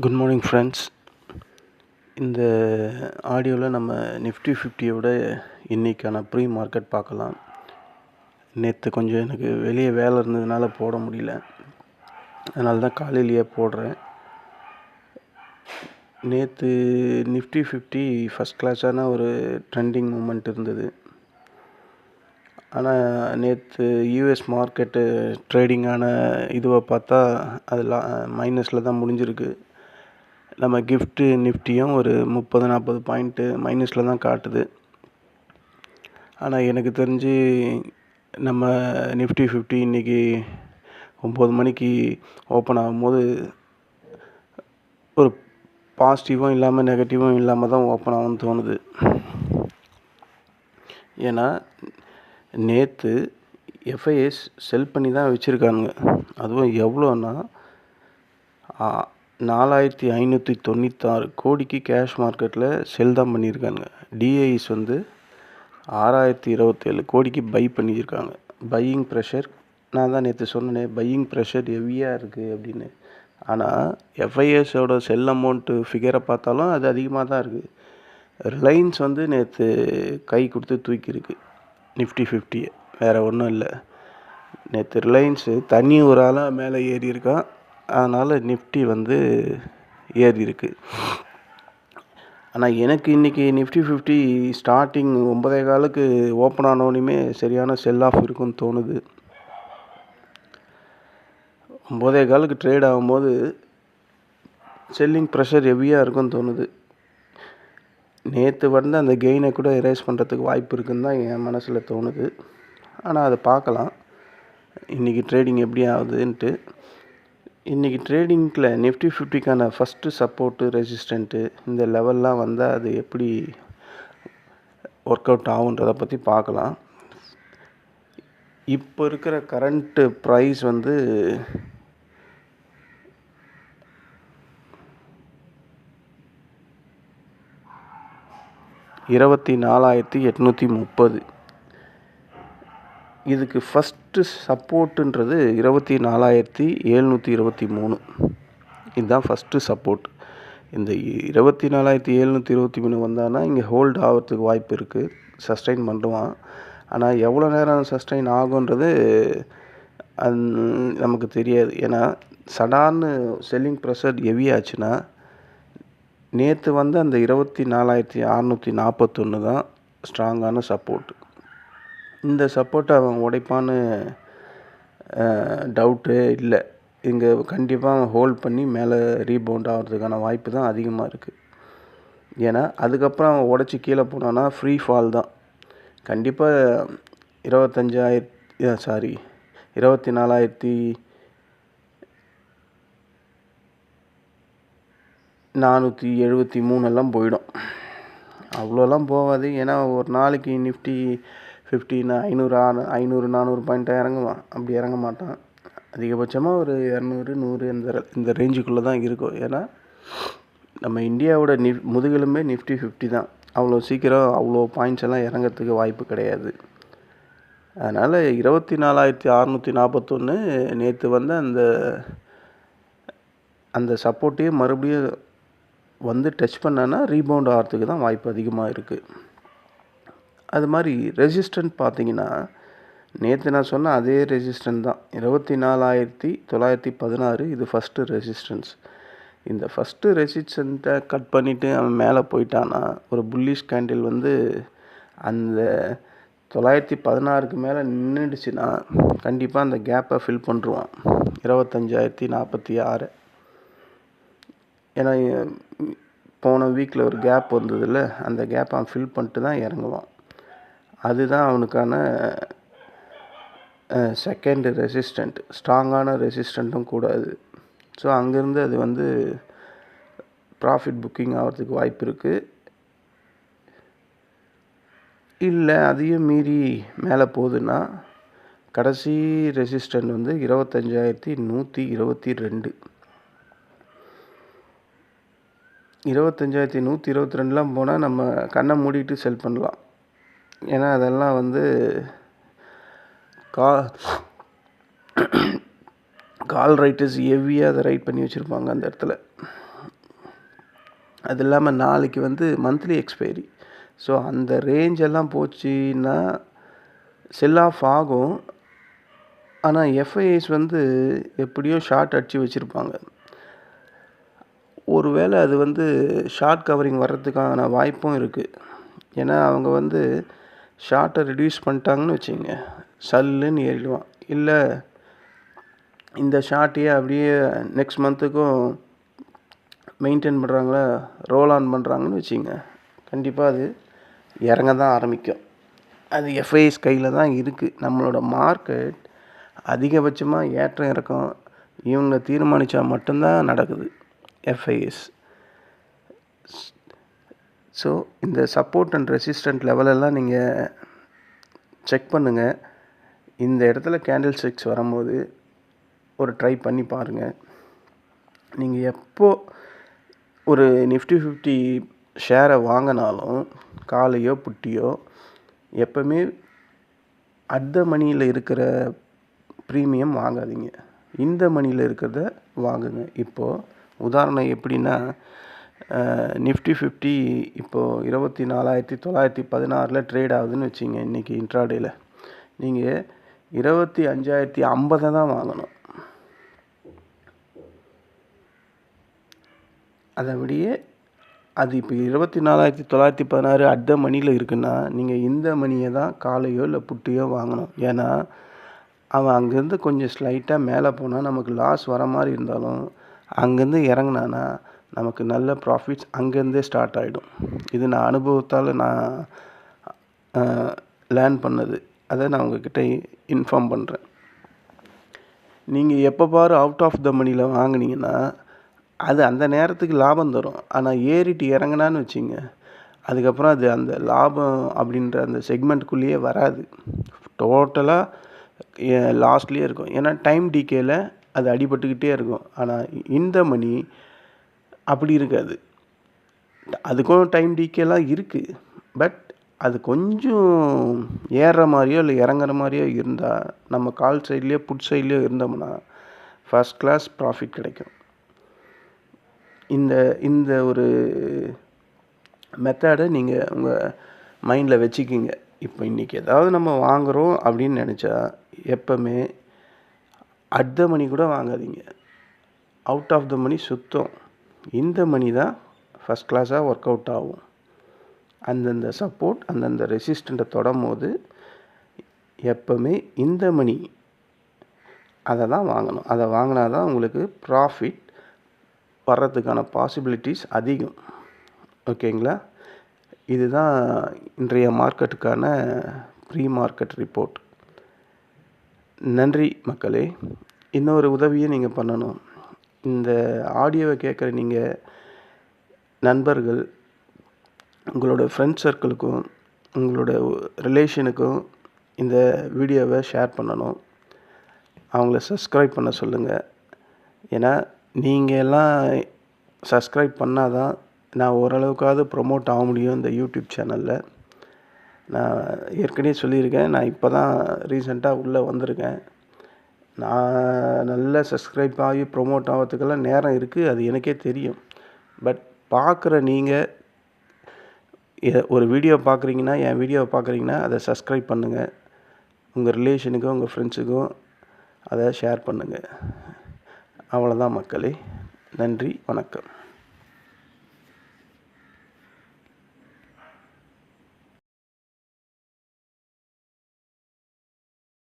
Good morning friends. இந்த ஆடியோவில் நம்ம நிஃப்டி 50யோட இன்றைக்கான ப்ரீ மார்க்கெட் பார்க்கலாம். நேற்று கொஞ்சம் எனக்கு வெளியே வேலை இருந்ததுனால போட முடியல, அதனால தான் காலையிலேயே போடுறேன். நேற்று நிஃப்டி 50 ஃபஸ்ட் கிளாஸான ஒரு ட்ரெண்டிங் மூமெண்ட் இருந்தது. ஆனால் நேற்று யூஎஸ் மார்க்கெட்டு ட்ரேடிங்கான இதுவை பார்த்தா அதெல்லாம் மைனஸில் தான் முடிஞ்சிருக்கு. நம்ம நிஃப்டியும் ஒரு 30-40 பாயிண்ட்டு மைனஸில் தான் காட்டுது. ஆனால் எனக்கு தெரிஞ்சு நம்ம நிஃப்டி 50 இன்றைக்கி 9 மணிக்கு ஓப்பன் ஆகும்போது ஒரு பாசிட்டிவும் இல்லாமல் நெகட்டிவும் இல்லாமல் தான் ஓப்பன் ஆகும்னு தோணுது. ஏன்னா நேற்று எஃப்ஐஎஸ் செல் பண்ணி தான் வச்சுருக்காங்க. அதுவும் எவ்வளோன்னா 4596 கோடிக்கு கேஷ் மார்க்கெட்டில் செல் தான் பண்ணியிருக்காங்க. டிஐஸ் 6027 கோடிக்கு பை பண்ணியிருக்காங்க. பையிங் ப்ரெஷர், நான் தான் நேற்று சொன்னேன், பையிங் ப்ரெஷர் ஹெவியாக இருக்குது அப்படின்னு. ஆனால் எஃப்ஐஎஸோட செல் அமௌண்ட்டு ஃபிகரை பார்த்தாலும் அது அதிகமாக தான் இருக்குது. ரிலையன்ஸ் நேற்று கை கொடுத்து தூக்கியிருக்கு நிஃப்டி 50, வேறு ஒன்றும் இல்லை. நேற்று ரிலையன்ஸு தண்ணி ஒரு ஆளாக மேலே ஏறி இருக்கான், அதனால் நிஃப்டி ஏறி இருக்குது. ஆனால் எனக்கு இன்றைக்கி நிஃப்டி 50 ஸ்டார்டிங் 9:15க்கு ஓப்பன் ஆனோடனே சரியான செல் ஆஃப் இருக்குன்னு தோணுது. 9:15க்கு ட்ரேட் ஆகும்போது செல்லிங் ப்ரெஷர் ஹெவியாக இருக்குன்னு தோணுது. நேற்று அந்த கெயினை கூட எரேஸ் பண்ணுறதுக்கு வாய்ப்பு இருக்குன்னு தான் என் மனசில் தோணுது. ஆனால் அதை பார்க்கலாம் இன்றைக்கி ட்ரேடிங் எப்படி ஆகுதுன்ட்டு. இன்றைக்கி ட்ரேடிங்கில் நிஃப்டி 50க்கான ஃபஸ்ட்டு சப்போர்ட்டு, ரெசிஸ்டண்ட்டு இந்த லெவல்லாம் வந்தால் அது எப்படி ஒர்க் அவுட் ஆகுன்றதை பற்றி பார்க்கலாம். இப்போ இருக்கிற கரண்ட்டு ப்ரைஸ் 24,830. இதுக்கு ஃபஸ்ட்டு சப்போர்ட்டுன்றது 24,723. இதுதான் ஃபஸ்ட்டு சப்போர்ட். இந்த 24,723 வந்தான்னா இங்கே ஹோல்டு ஆகிறதுக்கு வாய்ப்பு இருக்குது, சஸ்டெயின் பண்ணுவான். ஆனால் எவ்வளோ நேரம் சஸ்டெயின் ஆகுன்றது நமக்கு தெரியாது. ஏன்னா சடார்னு செல்லிங் ப்ரெஷர் ஹெவி ஆச்சுன்னா, நேற்று அந்த 24,641 தான் ஸ்ட்ராங்கான சப்போர்ட். இந்த சப்போர்ட்டை அவன் உடைப்பான்னு டவுட்டு இல்லை. இங்கே கண்டிப்பாக அவன் ஹோல்ட் பண்ணி மேலே ரீபவுண்ட் ஆகிறதுக்கான வாய்ப்பு தான் அதிகமாக இருக்குது. ஏன்னா அதுக்கப்புறம் அவன் உடச்சி கீழே போனான்னா ஃப்ரீ ஃபால் தான். கண்டிப்பாக 24,473 எல்லாம் போயிடும். அவ்வளோலாம் போகாது. ஏன்னா ஒரு நாளைக்கு நிஃப்டி 50 500-400 பாயிண்ட்டாக இறங்குவான், அப்படி இறங்க மாட்டான். அதிகபட்சமாக ஒரு 200, 100 இந்த ரேஞ்சுக்குள்ளே தான் இருக்கும். ஏன்னா நம்ம இந்தியாவோட முதுகெலும்பே நிஃப்டி 50 தான். அவ்வளோ சீக்கிரம் அவ்வளோ பாயிண்ட்ஸ் எல்லாம் இறங்கிறதுக்கு வாய்ப்பு கிடையாது. அதனால் 24,641 நேற்று அந்த சப்போர்ட்டையே மறுபடியும் டச் பண்ணான்னா ரீபவுண்ட் ஆகிறதுக்கு தான் வாய்ப்பு அதிகமாக இருக்குது. அது மாதிரி ரெசிஸ்டன்ட் பார்த்திங்கன்னா, நேற்று நான் சொன்ன அதே ரெசிஸ்டன்ட் தான், 24,916. இது ஃபஸ்ட்டு ரெசிஸ்டன்ஸ். இந்த ஃபஸ்ட்டு ரெசிஸ்டண்ட்டை கட் பண்ணிவிட்டு அவன் மேலே போயிட்டான்னா, ஒரு புல்லிஷ் கேண்டில் அந்த 916க்கு மேலே நின்றுடுச்சுன்னா கண்டிப்பாக அந்த கேப்பை ஃபில் பண்ணுருவான், 25,046. ஏன்னா போன வீக்கில் ஒரு கேப் வந்ததில்ல, அந்த கேப்பை அவன் ஃபில் பண்ணிட்டு தான் இறங்குவான். அதுதான் அவனுக்கான செகண்ட் ரெசிஸ்டண்ட், ஸ்ட்ராங்கான ரெசிஸ்டண்ட்டும் கூட அது. ஸோ அங்கேருந்து அது ப்ராஃபிட் புக்கிங் ஆகிறதுக்கு வாய்ப்பு இருக்குது. இல்லை அதையும் மீறி மேலே போகுதுன்னா கடைசி ரெசிஸ்டண்ட் 25,122. 25,122லாம் போனால் நம்ம கண்ணை மூடிட்டு செல் பண்ணலாம். ஏன்னா அதெல்லாம் கால் ரைட்டர்ஸ் ஹெவியாக அதை ரைட் பண்ணி வச்சுருப்பாங்க அந்த இடத்துல. அது இல்லாமல் நாளைக்கு வந்து மந்த்லி எக்ஸ்பைரி. ஸோ அந்த ரேஞ்செல்லாம் போச்சுன்னா செல் ஆஃப் ஆகும். ஆனால் எஃப்ஐஎஸ் வந்து எப்படியோ ஷார்ட் அடித்து வச்சுருப்பாங்க. ஒருவேளை அது வந்து ஷார்ட் கவரிங் வர்றதுக்கான வாய்ப்பும் இருக்குது. ஏன்னா அவங்க வந்து ஷார்ட்டை ரெடியூஸ் பண்ணிட்டாங்கன்னு வச்சுங்க, சல்லுன்னு ஏறிடுவான். இல்லை இந்த ஷார்ட்டையே அப்படியே நெக்ஸ்ட் மந்த்துக்கும் மெயின்டைன் பண்ணுறாங்களா, ரோல் ஆன் பண்ணுறாங்கன்னு வச்சுங்க, கண்டிப்பாக அது இறங்க தான் ஆரம்பிக்கும். அது எஃப்ஐஎஸ் கையில் தான் இருக்குது. நம்மளோட மார்க்கெட் அதிகபட்சமாக ஏற்றம் இறக்கம் இவங்க தீர்மானித்தா மட்டும்தான் நடக்குது எஃப்ஐஎஸ். ஸோ இந்த சப்போர்ட் அண்ட் ரெசிஸ்டன்ட் லெவலெல்லாம் நீங்கள் செக் பண்ணுங்கள். இந்த இடத்துல கேண்டில் ஸ்டிக்ஸ் வரும்போது ஒரு ட்ரை பண்ணி பாருங்கள். நீங்கள் எப்போ ஒரு நிஃப்டி 50 ஷேரை வாங்கினாலும் காலையோ புட்டியோ எப்போவுமே அட் த மணியில் இருக்கிற ப்ரீமியம் வாங்காதீங்க, இந்த மணியில் இருக்கிறத வாங்குங்க. இப்போது உதாரணம் எப்படின்னா, நிஃப்டி 50 இப்போது 24,916 ட்ரேட் ஆகுதுன்னு வச்சிங்க. இன்றைக்கி இன்ட்ராடேயில் நீங்கள் 25,050 தான் வாங்கணும். அதை விடையே அது இப்போ 24,916 அட் த மணியில் இருக்குன்னா நீங்கள் இந்த மணியை தான் காலையோ இல்லை புட்டியோ வாங்கணும். ஏன்னா அவன் அங்கேருந்து கொஞ்சம் ஸ்லைட்டாக மேலே போனால் நமக்கு லாஸ் வர மாதிரி இருந்தாலும் அங்கேருந்து இறங்கினானா நமக்கு நல்ல ப்ராஃபிட்ஸ் அங்கேருந்தே ஸ்டார்ட் ஆகிடும். இது நான் அனுபவத்தால் நான் லேர்ன் பண்ணது. அதை நான் உங்ககிட்ட இன்ஃபார்ம் பண்ணுறேன். நீங்கள் எப்போ பாரு அவுட் ஆஃப் த மணியில் வாங்கினீங்கன்னா அது அந்த நேரத்துக்கு லாபம் தரும். ஆனால் ஏறிட்டு இறங்கினான்னு வச்சுங்க, அதுக்கப்புறம் அது அந்த லாபம் அப்படின்ற அந்த செக்மெண்ட்டுக்குள்ளேயே வராது. டோட்டலாக லாஸ்ட்லேயே இருக்கும். ஏன்னா டைம் டிகேயில் அது அடிபட்டுக்கிட்டே இருக்கும். ஆனால் இந்த மணி அப்படி இருக்காது. அதுக்கும் டைம் டிகேலாம் இருக்குது. பட் அது கொஞ்சம் ஏறுற மாதிரியோ இல்லை இறங்குற மாதிரியோ இருந்தால் நம்ம கால் சைட்லேயோ புட் சைட்லேயோ இருந்தோம்னா ஃபஸ்ட் கிளாஸ் ப்ராஃபிட் கிடைக்கும். இந்த ஒரு மெத்தடை நீங்கள் உங்கள் மைண்டில் வச்சுக்கிங்க. இப்போ இன்றைக்கி ஏதாவது நம்ம வாங்குகிறோம் அப்படின்னு நினச்சா எப்போவுமே அட் த மணி கூட வாங்காதீங்க, அவுட் ஆஃப் த மணி சுத்தம். இந்த மணி தான் ஃபஸ்ட் கிளாஸாக ஒர்க் அவுட் ஆகும். அந்தந்த சப்போர்ட் அந்தந்த ரெசிஸ்டண்ட்டை தொடும் போது எப்போவுமே இந்த மணி அதை தான் வாங்கணும். அதை வாங்கினா தான் உங்களுக்கு ப்ராஃபிட் வர்றதுக்கான பாசிபிலிட்டிஸ் அதிகம். ஓகேங்களா? இதுதான் இன்றைய மார்க்கெட்டுக்கான ப்ரீ மார்க்கெட் ரிப்போர்ட். நன்றி மக்களே. இன்னொரு உதவியை நீங்கள் பண்ணணும். இந்த ஆடியோவை கேட்குற நீங்கள் நண்பர்கள், உங்களோட ஃப்ரெண்ட்ஸ் சர்க்கிளுக்கும் உங்களோட ரிலேஷனுக்கும் இந்த வீடியோவை ஷேர் பண்ணணும். அவங்கள சப்ஸ்கிரைப் பண்ண சொல்லுங்கள். ஏன்னா நீங்கள் எல்லாம் சப்ஸ்கிரைப் பண்ணால் தான் நான் ஓரளவுக்காவது ப்ரொமோட் ஆக முடியும் இந்த யூடியூப் சேனலில். நான் ஏற்கனவே சொல்லியிருக்கேன், நான் இப்போ தான் ரீசெண்டாக உள்ளே வந்திருக்கேன். நான் நல்ல சப்ஸ்கிரைப் ஆகி ப்ரொமோட் ஆகிறதுக்கெல்லாம் நேரம் இருக்குது, அது எனக்கே தெரியும். பட் பார்க்குற நீங்கள் ஒரு வீடியோ பார்க்குறீங்கன்னா, என் வீடியோவை பார்க்குறீங்கன்னா அதை சப்ஸ்கிரைப் பண்ணுங்கள். உங்கள் ரிலேஷனுக்கும் உங்கள் ஃப்ரெண்ட்ஸுக்கும் அதை ஷேர் பண்ணுங்கள். அவ்வளோதான் மக்களே. நன்றி, வணக்கம்.